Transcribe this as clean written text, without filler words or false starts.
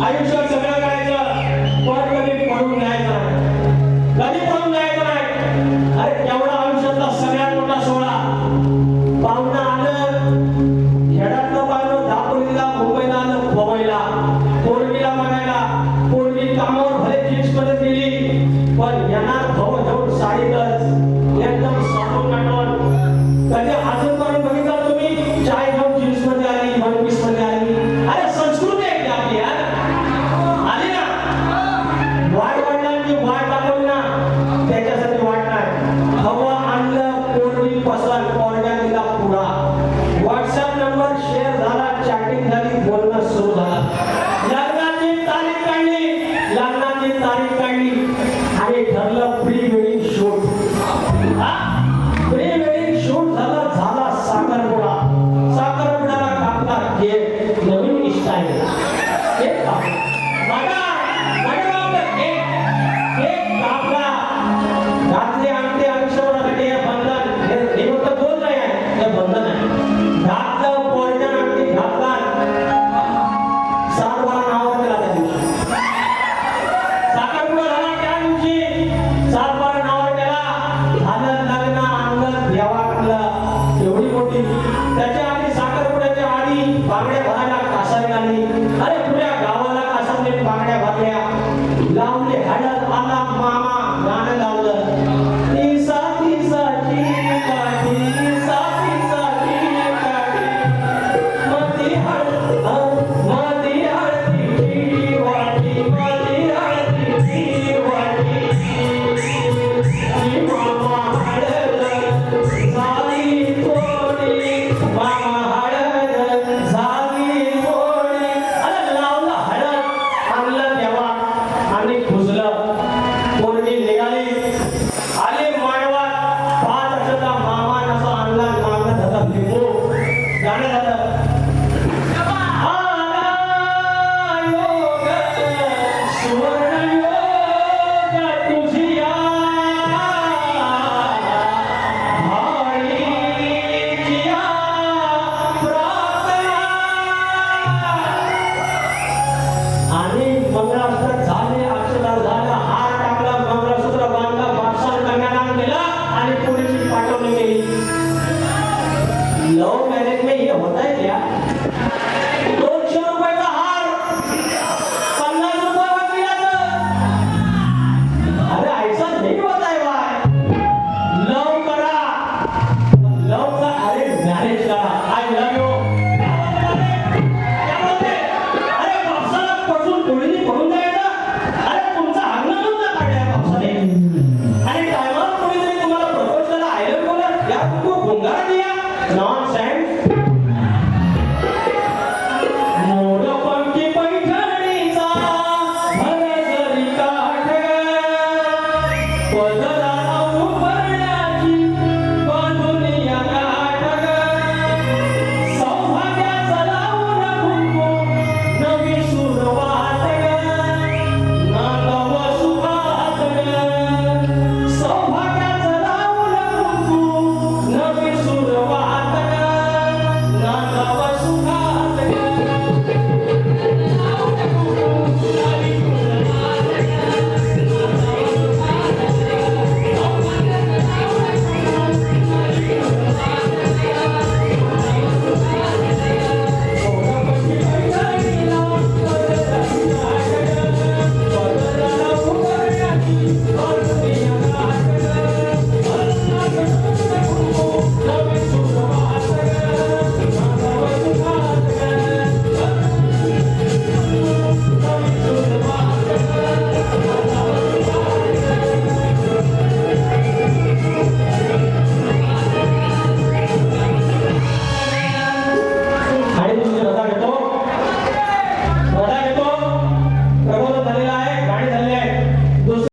आयुष्यात सगळं करायचं पण कधी पळून जायचं नाही, कधी पळून जायचं नाही. अरे केवढा आयुष्यातला सगळ्यात मोठा सोहळा. पाहुणा आलं, खेड्यातलं पाहुणं दापोलीला मुंबईला आलं पवईला पोरगीला बघायला. पोरगी कामावर भले जीन्स मध्ये गेली पण येणार भाऊ घेऊन साडीतच एकदम साधून नटवून. कधी अजूनपर्यंत बघितलं तुम्ही चाय घेऊन जीन्स मध्ये आली, वन पीस मध्ये आली? अरे संस्कृती आहे ती आपली यार. आली ना वाट वडिलांची वाट दाखवली ना त्याच्यासाठी वाट नाही. हवा आणलं पोरगी पसंत पोरग्या दिला पुढा. व्हॉट्सअप नंबर शेअर झाला, चॅटिंग झाली, बोलणं सुरू झालं. लग्नाची तारीख काढली, लग्नाची तारीख काढली आणि ठरलं pre wedding shoot. Pre wedding shoot झालं, झाला साखरपुडा. साखरपुड्याला कापला केक, नवीन स्टाईल. केक कापला केक कापला, घातले अंगठी आयुष्यभरासाठी. हे बंधन हे फक्त बोल नाही आहे, हे बंधन आहे. घातलं पोरच्या अंगठी घातला, 7-12 नावावर केला त्या दिवशी. साखरपुडा झाला त्या दिवशी, 7-12 नावावर केला. झालं लग्न, आणलं देवाकडलं एवढी मोठी. त्याच्या आधी साखरपुड्याच्या आधी बांगड्या भरायला कासारी आली. अरे पुऱ्या गावाला कासारीने बांगड्या भरल्या. लावले हळद, आला मामा, गाणं लावलं. तिसा तिसाची काठी, तिसाची काठी, मधी हळदीची वाटी, मधी हळदीची वाटी. मामा हळद झाली थोडी, मामा हळद झाली थोडी. अरे लावलं हळद, आणलं देवा आणि खुजलं. पोरगी निघाली, आली मांडवात. 5 वर्षाचा मामा नसा आणला, मागं धरला लिंबू. गाणं झालं. आला योग, सुवर्ण योग तुझिया, भाळीचिया प्रार्थना. आणि मंगळाष्टक